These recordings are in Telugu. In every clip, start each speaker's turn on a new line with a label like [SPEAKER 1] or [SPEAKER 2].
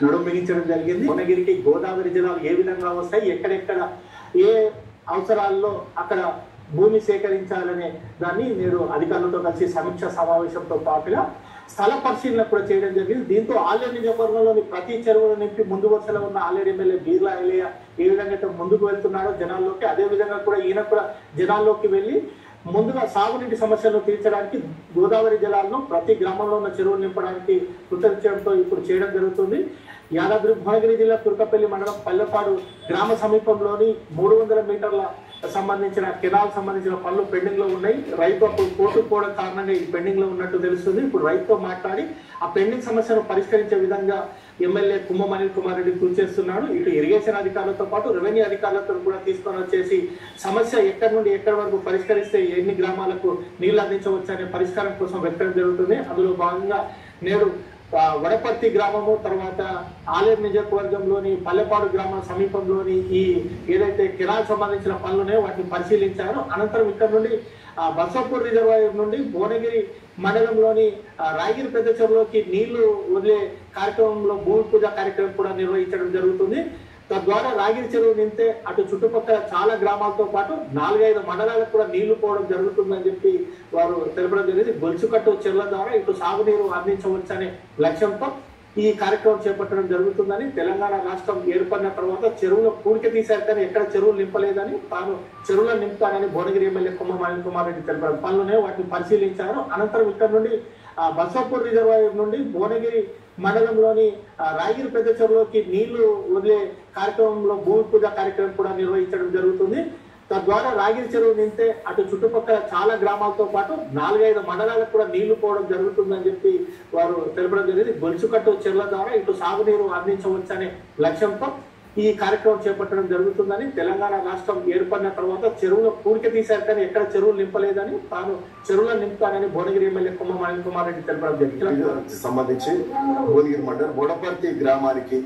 [SPEAKER 1] నడుము బిగించడం జరిగింది. భువనగిరికి గోదావరి జలాలు ఏ విధంగా వస్తాయి, ఎక్కడెక్కడ ఏ అవసరాల్లో అక్కడ భూమి సేకరించాలనే దాన్ని నేడు అధికారులతో కలిసి సమీక్ష సమావేశంతో పాటుగా స్థల పరిశీలన కూడా చేయడం జరిగింది. దీంతో ఆలేరు నియోజకవర్గంలోని ప్రతి చెరువుల నింపి ముందు వరుసలో ఉన్న ఆలేరు ఎమ్మెల్యే బీర్లా ఎల్లయ్య ఏ విధంగా అయితే ముందుకు వెళ్తున్నాడో జనాల్లోకి, అదే విధంగా కూడా ఈయన కూడా జనాల్లోకి వెళ్ళి ముందుగా సాగునీటి సమస్యలను తీర్చడానికి గోదావరి జలాలను ప్రతి గ్రామంలో ఉన్న చెరువులు నింపడానికి కృతజ్ఞతతో ఇప్పుడు చేయడం జరుగుతుంది. యాదాద్రి భువనగిరి జిల్లా తుర్కపల్లి మండలం పల్లెపాడు గ్రామ సమీపంలోని 300 మీటర్ల సంబంధించిన కెనాల్ సంబంధించిన పనులు పెండింగ్ లో ఉన్నాయి. రైతు అప్పుడు కోర్టుకు కారణంగా ఈ పెండింగ్ లో ఉన్నట్టు తెలుస్తుంది. ఇప్పుడు రైతుతో మాట్లాడి ఆ పెండింగ్ సమస్యను పరిష్కరించే విధంగా ఎమ్మెల్యే కుమ్మం అనిల్ కుమార్ రెడ్డి కృషి చేస్తున్నాడు. ఇటు ఇరిగేషన్ అధికారులతో పాటు రెవెన్యూ అధికారులతో కూడా తీసుకొని వచ్చేసి సమస్య ఎక్కడి నుండి ఎక్కడి వరకు పరిష్కరిస్తే ఎన్ని గ్రామాలకు నీళ్లు అందించవచ్చు అనే పరిష్కారం కోసం వెతకడం జరుగుతుంది. అందులో భాగంగా నేడు వడపర్తి గ్రామము, తర్వాత ఆలేరు నియోజకవర్గంలోని పల్లెపాడు గ్రామం సమీపంలోని ఈ ఏదైతే కెనాల్ సంబంధించిన పనులున్నాయో వాటిని పరిశీలించారు. అనంతరం ఇక్కడ నుండి బసవపూర్ రిజర్వాయర్ నుండి భువనగిరి మండలంలోని రాయగిరి పెద్ద చెరువులోకి నీళ్లు వదిలే కార్యక్రమంలో భూమి పూజ కార్యక్రమం కూడా నిర్వహించడం జరుగుతుంది. తద్వారా రాగిరి చెరువు నింతే అటు చుట్టుపక్కల చాలా గ్రామాలతో పాటు 4-5 మండలాలకు కూడా నీళ్లు పోవడం జరుగుతుందని చెప్పి వారు తెలపడం జరిగింది. గొలుసుకట్టు చెరువుల ద్వారా ఇటు సాగునీరు అందించవచ్చనే లక్ష్యంతో ఈ కార్యక్రమం చేపట్టడం జరుగుతుందని, తెలంగాణ రాష్ట్రం ఏర్పడిన తర్వాత చెరువుల పూడిక తీశారు ఎక్కడ చెరువులు నింపలేదని, తాను చెరువులను నింపుతానని భువనగిరి ఎమ్మెల్యే కుమ్మం అనిల్ కుమార్ రెడ్డి తెలిపారు. పనులునే వాటిని పరిశీలించారు. అనంతరం ఇక్కడ నుండి బసవపూర్ రిజర్వాయర్ నుండి భువనగిరి మండలంలోని రాయగిరి పెద్ద చెరువులోకి నీళ్లు వదిలే కార్యక్రమంలో భూమి పూజ కార్యక్రమం కూడా నిర్వహించడం జరుగుతుంది. తద్వారా రాగిరి చెరువు నింతే అటు చుట్టుపక్కల చాలా గ్రామాలతో పాటు 4-5 మండలాలకు కూడా నీళ్లు పోవడం జరుగుతుందని చెప్పి వారు తెలపడం జరిగింది. గొలుసుకట్టు చెరువుల ద్వారా ఇటు సాగునీరు అందించవచ్చనే లక్ష్యంతో ఈ కార్యక్రమం చేపట్టడం జరుగుతుందని, తెలంగాణ రాష్ట్రం ఏర్పడిన తర్వాత చెరువుల పూడిక తీశారు ఎక్కడ చెరువులు నింపలేదని, తాను చెరువులను నింపుతానని భువనగిరి ఎమ్మెల్యే కుమ్మం అనిల్ కుమార్ రెడ్డి తెలపడం జరిగింది.
[SPEAKER 2] సంబంధించి భువనగిరి మండలం వడపర్తి గ్రామానికి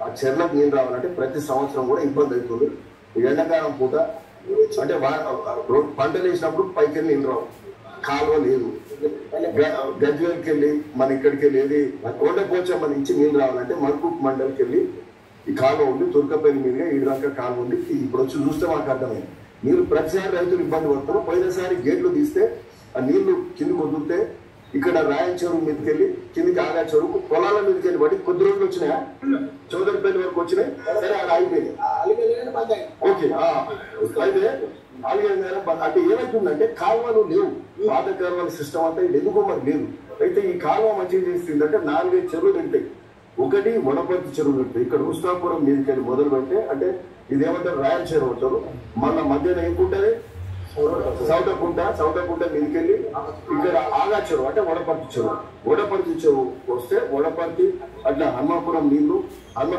[SPEAKER 2] ఆ చెరువులకు నీళ్ళు రావాలంటే ప్రతి సంవత్సరం కూడా ఇబ్బంది అవుతుంది. ఎండాకాలం పూట అంటే పంటలు వేసినప్పుడు పైకి వెళ్ళి నీళ్ళు రావు, కాలువ లేదు. గజ్వేల్కి వెళ్ళి మన ఇక్కడికి వెళ్ళేది కొండపోచమ్మ నుంచి నీళ్ళు రావాలంటే మల్కూప్ మండలికి వెళ్ళి ఈ కాలువ ఉంది, తుర్కపల్లి మీదుగా ఈ దాకా కాలువ ఉంది. ఇప్పుడు వచ్చి చూస్తే మాకు అర్థమైంది. నీళ్ళు ప్రతిసారి రైతులు ఇబ్బంది పడతారు. పోయినసారి గేట్లు తీస్తే ఆ నీళ్లు కిందికి వదిలితే ఇక్కడ రాయల చెరువు మీదకి వెళ్ళి కిందికి ఆగా చెరువుకు పొలాల మీదకి వెళ్ళి పడి కొద్ది రోజులు వచ్చినాయా, చౌదరిపల్లి వరకు వచ్చినాయి. సరే అది అయిపోయింది. ఓకే అయితే అంటే ఏమైతుందంటే కాలువలు లేవు, పాత కాలువల సిస్టమ్ అంతా ఇది ఎందుకో మరి లేదు. అయితే ఈ కాలువ మంచిగా చేస్తుందంటే 4-5 చెరువులు ఉంటాయి. ఒకటి వడపర్తి చెరువు ఉంటుంది. ఇక్కడ ఉస్మాపురం మీదకి వెళ్ళి మొదలు పెడితే అంటే ఇదేమంటారు రాయల చెరువు అంటారు. మళ్ళా మధ్యన ఏముంటది సౌటకుంట మీదకి వెళ్ళి ఇక్కడ ఆగా చెరువు అంటే వడపర్తి చెరువు వస్తే వడపర్తి అట్లా హన్మాపురం నీళ్లు,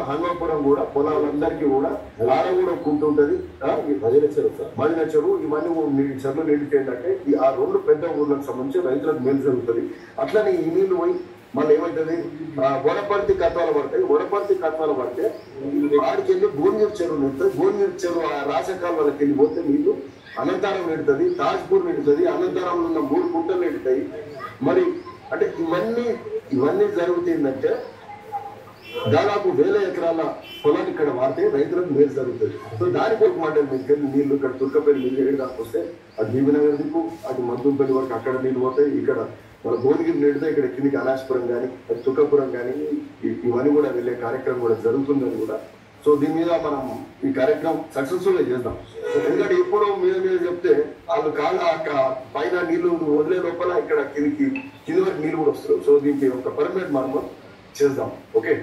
[SPEAKER 2] హన్మాపురం కూడా పొలాలందరికీ కూడా ఆడ కూడా కుంటుంటది. మదిన చెరువు ఇవన్నీ చెరువులు నిండితే ఏంటంటే ఆ 2 పెద్ద ఊర్లకు సంబంధించి రైతులకు మేలు జరుగుతుంది. అట్లనే ఈ నీళ్లు పోయి మళ్ళీ ఏమైతుంది వడపర్తి కత్వాలు పడతాయి. వడపర్తి కత్వాలు పడితే వాడికి వెళ్ళి గోన్యూరు చెరువు నిండుతుంది. గోన్యూరు చెరువు ఆ రాసకాల వాళ్ళకి వెళ్ళి పోతే నీళ్లు అనంతరం నిండుతుంది, తాజ్పూర్ నిండుతుంది, అనంతరంలో ఉన్న 3 కుంటలు నిండుతాయి. మరి అంటే ఇవన్నీ జరుగుతుందంటే దాదాపు 1000 ఎకరాల పొలాన్ని ఇక్కడ వాడితే రైతులకు మేలు జరుగుతుంది. సో దానికి ఒక మండలి మీకు నీళ్లు ఇక్కడ తుర్కపల్లి నీళ్ళు ఏడాదికి వస్తే అటు బీబీనగర్ దిక్కు అటు మద్దుపల్లి వరకు అక్కడ నీళ్ళు పోతాయి. ఇక్కడ మన భువనగిరి నీడితే ఇక్కడ కిందికి అనాశపురం కానీ తుక్కపురం కానీ ఇవన్నీ కూడా వెళ్ళే కార్యక్రమం కూడా జరుగుతుందని కూడా. సో దీని మీద మనం ఈ కార్యక్రమం సక్సెస్ఫుల్ గా చేద్దాం. ఎందుకంటే ఎప్పుడో మీద చెప్తే వాళ్ళు పైన నీళ్లు వదిలే లోపల ఇక్కడ కింది వరకు నీళ్ళు కూడా వస్తారు. సో దీనికి ఒక పర్మనెంట్ మనం చేద్దాం. ఓకే.